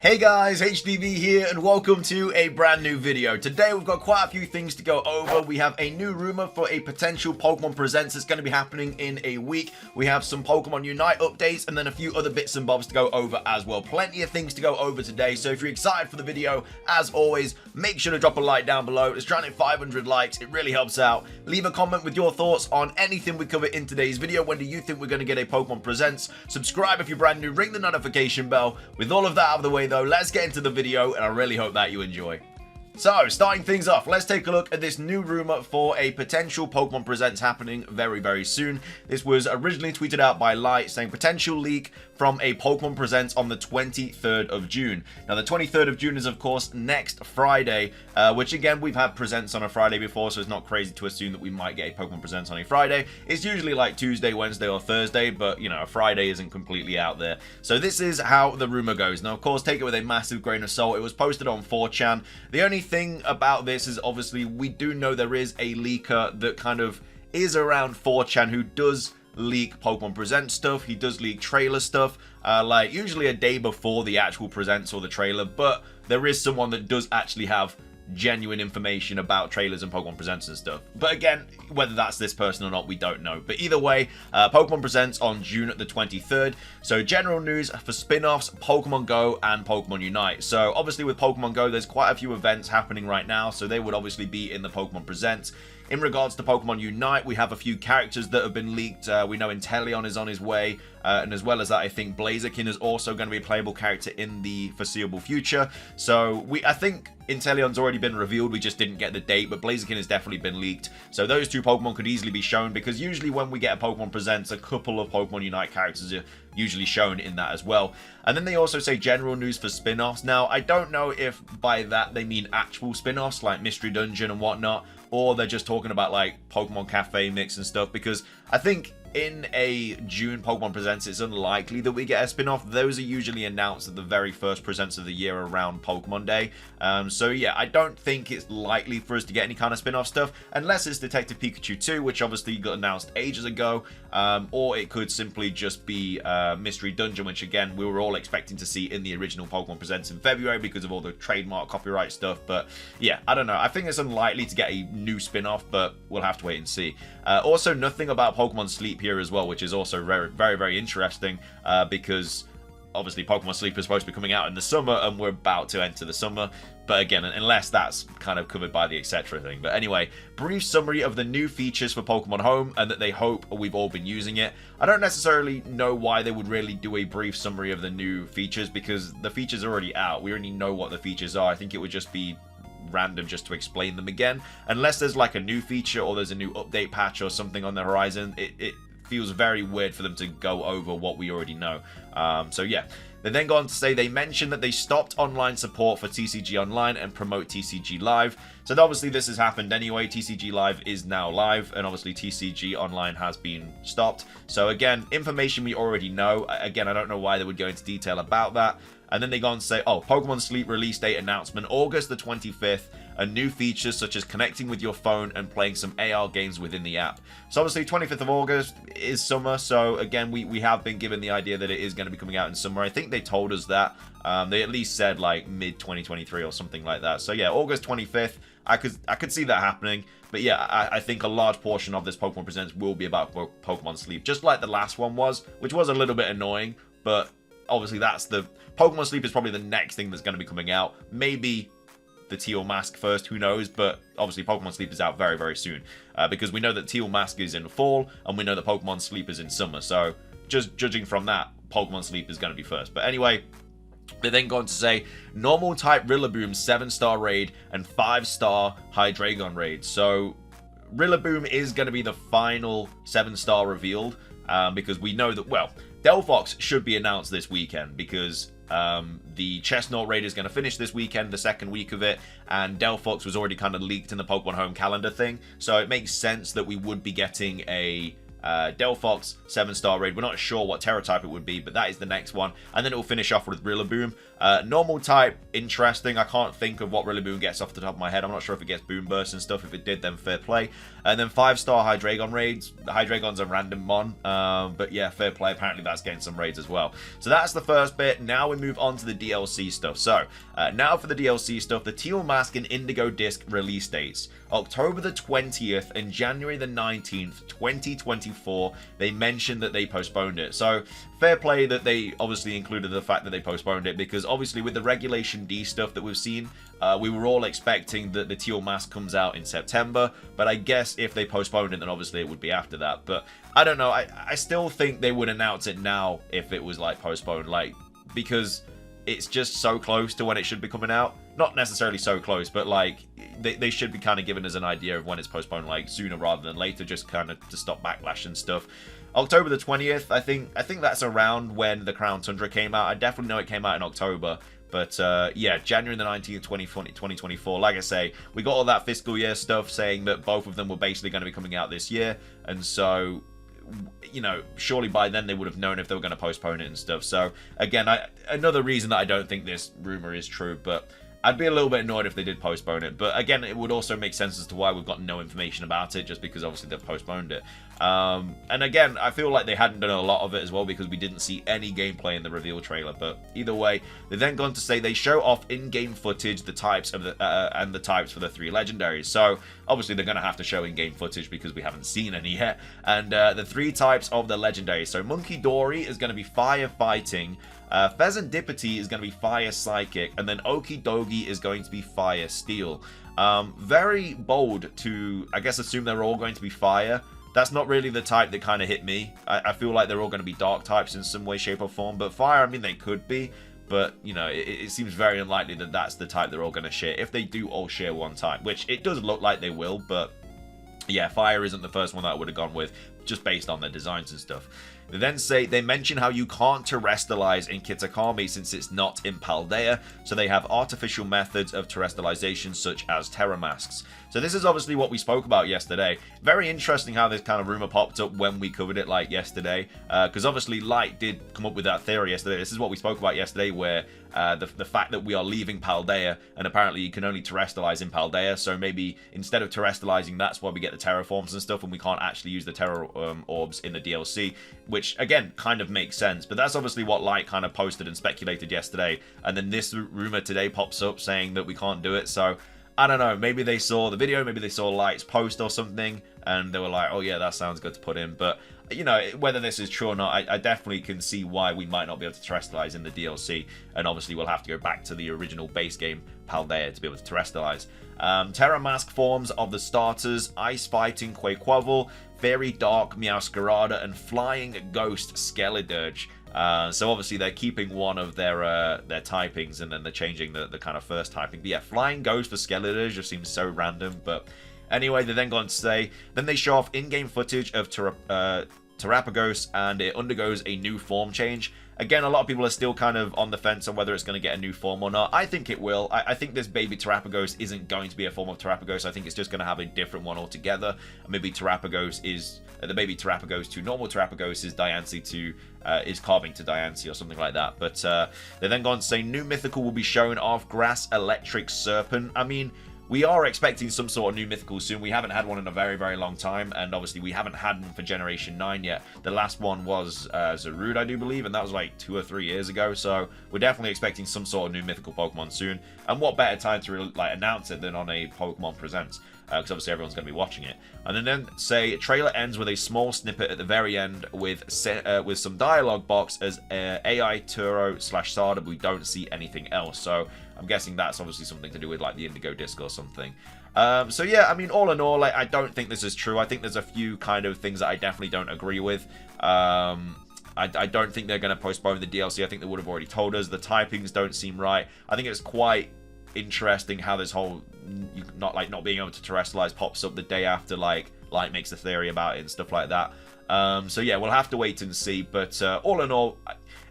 Hey guys, HDvee here and welcome to a brand new video. Today we've got quite a few things to go over. We have a new rumor for a potential Pokemon Presents that's going to be happening in a week. We have some Pokemon Unite updates and then a few other bits and bobs to go over as well. Plenty of things to go over today, so if you're excited for the video, as always, make sure to drop a like down below. It's trying to hit 500 likes, it really helps out. Leave a comment with your thoughts on anything we cover in today's video. When do you think we're going to get a Pokemon Presents? Subscribe if you're brand new, ring the notification bell. With all of that out of the way though, let's get into the video and I really hope that you enjoy. So, starting things off, let's take a look at this new rumor for a potential Pokemon Presents happening very, very soon. This was originally tweeted out by Light saying potential leak from a Pokemon Presents on the 23rd of June. Now, the 23rd of June is, of course, next Friday, which, again, we've had Presents on a Friday before, so it's not crazy to assume that we might get a Pokemon Presents on a Friday. It's usually like Tuesday, Wednesday, or Thursday, but, you know, a Friday isn't completely out there. So this is how the rumor goes. Now, of course, take it with a massive grain of salt. It was posted on 4chan. The only thing about this is obviously we do know there is a leaker that kind of is around 4chan who does leak Pokemon Present stuff. He does leak trailer stuff, like usually a day before the actual Presents or the trailer, but there is someone that does actually have genuine information about trailers and Pokemon Presents and stuff. But again, whether that's this person or not, we don't know. But either way, Pokemon Presents on June the 23rd. So general news for spin-offs, Pokemon Go and Pokemon Unite. So obviously with Pokemon Go, there's quite a few events happening right now, so they would obviously be in the Pokemon Presents. In regards to Pokemon Unite, we have a few characters that have been leaked. We know Inteleon is on his way, and as well as that, I think Blaziken is also going to be a playable character in the foreseeable future. So I think Inteleon's already been revealed, we just didn't get the date, but Blaziken has definitely been leaked. So those two Pokemon could easily be shown, because usually when we get a Pokemon Presents, a couple of Pokemon Unite characters are usually shown in that as well. And then they also say general news for spin-offs. Now, I don't know if by that they mean actual spin-offs, like Mystery Dungeon and whatnot, or they're just talking about like Pokemon Cafe mix and stuff, because I think in a June Pokemon Presents, it's unlikely that we get a spin-off. Those are usually announced at the very first Presents of the year around Pokemon Day. So yeah, I don't think it's likely for us to get any kind of spin-off stuff, unless it's Detective Pikachu 2, which obviously got announced ages ago, or it could simply just be Mystery Dungeon, which again, we were all expecting to see in the original Pokemon Presents in February because of all the trademark copyright stuff. But yeah, I don't know. I think it's unlikely to get a new spin-off, but we'll have to wait and see. Also, nothing about Pokemon Sleep here as well, which is also very, very, very interesting, because obviously Pokemon Sleep is supposed to be coming out in the summer and we're about to enter the summer. But again, unless that's kind of covered by the etc thing. But anyway, brief summary of the new features for Pokemon Home and that they hope we've all been using it. I don't necessarily know why they would really do a brief summary of the new features, because the features are already out. We already know what the features are. I think it would just be random just to explain them again, unless there's like a new feature or there's a new update patch or something on the horizon. It feels very weird for them to go over what we already know. So yeah, they then go on to say they mentioned that they stopped online support for TCG Online and promote TCG Live. So obviously this has happened anyway. TCG Live is now live, and obviously TCG Online has been stopped. So again, information we already know. Again, I don't know why they would go into detail about that. And then they go on to say, oh, Pokemon Sleep release date announcement, August the 25th, and new features such as connecting with your phone and playing some AR games within the app. So obviously 25th of August is summer, so again, we have been given the idea that it is going to be coming out in summer. I think they told us that. They at least said like mid-2023 or something like that. So yeah, August 25th, I could see that happening. But yeah, I think a large portion of this Pokemon Presents will be about Pokemon Sleep, just like the last one was, which was a little bit annoying, but obviously that's the Pokemon Sleep is probably the next thing that's going to be coming out. Maybe the Teal Mask first, who knows, but obviously Pokemon Sleep is out very, very soon, because we know that Teal Mask is in fall and we know that Pokemon Sleep is in summer. So just judging from that, Pokemon Sleep is going to be first. But anyway, they then go on to say normal type Rillaboom 7-star raid and 5-star Hydreigon raid. So Rillaboom is going to be the final 7-star revealed, because we know that, well, Delphox should be announced this weekend, because the Chestnut raid is going to finish this weekend, the second week of it, and Delphox was already kind of leaked in the Pokemon Home calendar thing, so it makes sense that we would be getting a Delphox 7-star raid. We're not sure what Terra type it would be, but that is the next one. And then it will finish off with Rillaboom. Normal type, interesting. I can't think of what Rillaboom gets off the top of my head. I'm not sure if it gets Boom Burst and stuff. If it did, then fair play. And then 5-star Hydreigon raids. The Hydreigon's a random mon, but yeah, fair play. Apparently that's getting some raids as well. So that's the first bit. Now we move on to the DLC stuff. So now for the DLC stuff, the Teal Mask and Indigo Disk release dates. October the 20th and January the 19th, 2024. They mentioned that they postponed it. So fair play that they obviously included the fact that they postponed it, because obviously with the Regulation D stuff that we've seen, we were all expecting that the Teal Mask comes out in September, but I guess if they postponed it, then obviously it would be after that. But I don't know, I still think they would announce it now if it was like postponed, like, because it's just so close to when it should be coming out. Not necessarily so close, but like they should be kind of giving us an idea of when it's postponed, like sooner rather than later, just kind of to stop backlash and stuff. October the 20th, I think that's around when the Crown Tundra came out. I definitely know it came out in October, but yeah, January the 19th, 2024. Like I say, we got all that fiscal year stuff saying that both of them were basically going to be coming out this year, and so, you know, surely by then they would have known if they were going to postpone it and stuff. So again, another reason that I don't think this rumor is true, but I'd be a little bit annoyed if they did postpone it. But again, it would also make sense as to why we've got no information about it, just because obviously they've postponed it. And again, I feel like they hadn't done a lot of it as well, because we didn't see any gameplay in the reveal trailer. But either way, they've then gone to say they show off in-game footage, the types of the and the types for the 3 legendaries. So obviously they're going to have to show in-game footage because we haven't seen any yet. And the 3 types of the legendaries. So Monkey Dory is going to be fire fighting. Pheasantipity is going to be fire psychic, and then Okidogi is going to be fire steel. Very bold to, I guess, assume they're all going to be fire. That's not really the type that kind of hit me. I feel like they're all going to be dark types in some way, shape, or form. But fire, I mean, they could be. But, you know, it seems very unlikely that that's the type they're all going to share. If they do all share one type, which it does look like they will. But, yeah, fire isn't the first one that I would have gone with, just based on their designs and stuff. They then say, they mention how you can't terrestrialize in Kitakami since it's not in Paldea, so they have artificial methods of terrestrialization such as Terra Masks. So this is obviously what we spoke about yesterday. Very interesting how this kind of rumor popped up when we covered it like yesterday, because obviously Light did come up with that theory yesterday. This is what we spoke about yesterday, where the fact that we are leaving Paldea, and apparently you can only terrestrialize in Paldea, so maybe instead of terrestrializing, that's why we get the terraforms and stuff, and we can't actually use the Terra orbs in the DLC, which again kind of makes sense. But that's obviously what Light kind of posted and speculated yesterday, and then this rumor today pops up saying that we can't do it. So I don't know, maybe they saw the video, maybe they saw Light's post or something, and they were like, oh yeah, that sounds good to put in. But, you know, whether this is true or not, I definitely can see why we might not be able to terrestrialize in the DLC, and obviously we'll have to go back to the original base game, Paldea, to be able to terrestrialize. Terra Mask forms of the starters: Ice Fighting Quaquaval, Fairy Dark Meowscarada, and Flying Ghost Skeledirge. So obviously they're keeping one of their typings, and then they're changing the kind of first typing. But yeah, Flying Ghost for Skeledirge just seems so random. But anyway, they then go on to say, then they show off in-game footage of Terrapagos, and it undergoes a new form change. Again, a lot of people are still kind of on the fence on whether it's going to get a new form or not. I think it will. I think this baby Terrapagos isn't going to be a form of Terrapagos. I think it's just going to have a different one altogether. Maybe Terrapagos is the baby Terrapagos to normal Terrapagos is Diancie to is carving to Diancie or something like that. But they then go on to say new mythical will be shown off: Grass Electric Serpent. I mean, we are expecting some sort of new mythical soon. We haven't had one in a very, very long time, and obviously we haven't had one for Generation 9 yet. The last one was Zarude, I do believe, and that was like 2 or 3 years ago, so we're definitely expecting some sort of new mythical Pokemon soon. And what better time to announce it than on a Pokemon Presents, because obviously everyone's going to be watching it. And then say, trailer ends with a small snippet at the very end with some dialogue box as AI Turo / Sada, but we don't see anything else. So I'm guessing that's obviously something to do with like the Indigo Disk or something. So yeah, I mean, all in all, I don't think this is true. I think there's a few kind of things that I definitely don't agree with. I don't think they're going to postpone the DLC. I think they would have already told us. The typings don't seem right. I think it's quite interesting how this whole not being able to terrestrialize pops up the day after Light makes a theory about it and stuff like that. So yeah, we'll have to wait and see. But all in all,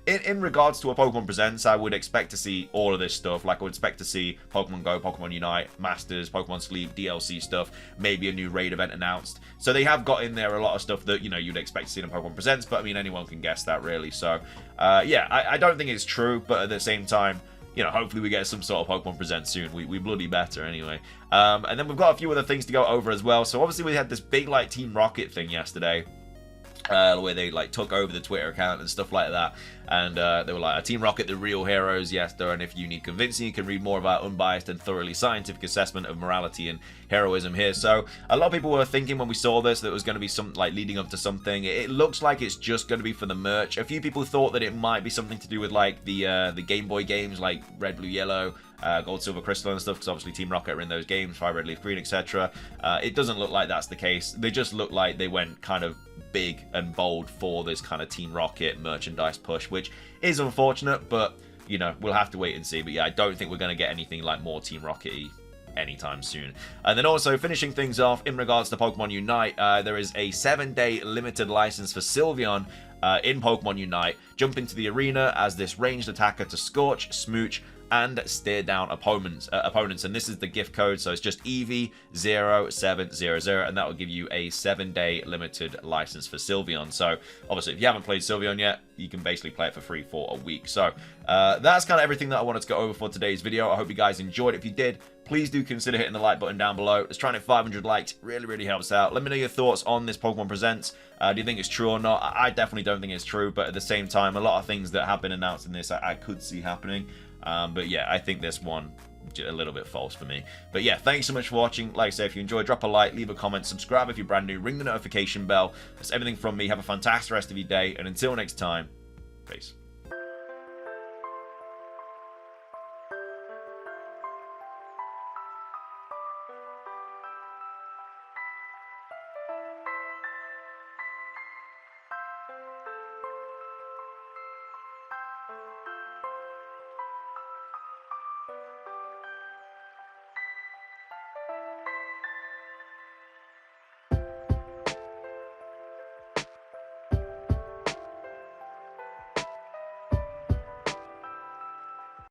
in regards to a Pokemon Presents, I would expect to see all of this stuff. Like, I would expect to see Pokemon Go, Pokemon Unite, Masters, Pokemon Sleep, DLC stuff, maybe a new raid event announced. So they have got in there a lot of stuff that, you know, you'd expect to see in a Pokemon Presents, but I mean, anyone can guess that, really. So, yeah, I don't think it's true, but at the same time, you know, hopefully we get some sort of Pokemon Present soon. We bloody better, anyway. And then we've got a few other things to go over as well. So obviously we had this big, like, Team Rocket thing yesterday, where they, like, took over the Twitter account and stuff like that. And they were like, Team Rocket, the real heroes, yes, and if you need convincing, you can read more of our unbiased and thoroughly scientific assessment of morality and heroism here. So a lot of people were thinking when we saw this that it was going to be some, like, leading up to something. It looks like it's just going to be for the merch. A few people thought that it might be something to do with, like, the Game Boy games, like Red, Blue, Yellow, Gold, Silver, Crystal and stuff, because obviously Team Rocket are in those games, Fire Red, Leaf Green, etc. It doesn't look like that's the case. They just look like they went kind of big and bold for this kind of Team Rocket merchandise push, which is unfortunate, but, you know, we'll have to wait and see. But yeah, I don't think we're going to get anything like more Team Rocket-y anytime soon. And then also finishing things off in regards to Pokemon Unite, there is a 7-day limited license for Sylveon in Pokemon Unite. Jump into the arena as this ranged attacker to Scorch, Smooch, and stare down opponents. And this is the gift code, so it's just EV0700, and that will give you a 7-day limited license for Sylveon. So obviously, if you haven't played Sylveon yet, you can basically play it for free for a week. So that's kind of everything that I wanted to go over for today's video. I hope you guys enjoyed. If you did, please do consider hitting the like button down below. Let's try and hit 500 likes. Really, really helps out. Let me know your thoughts on this Pokemon Presents. Do you think it's true or not? I definitely don't think it's true, but at the same time, a lot of things that have been announced in this I could see happening. But yeah, I think this one a little bit false for me. But yeah, thanks so much for watching. Like I say, if you enjoyed, drop a like, leave a comment, subscribe if you're brand new, ring the notification bell. That's everything from me. Have a fantastic rest of your day, and until next time, peace.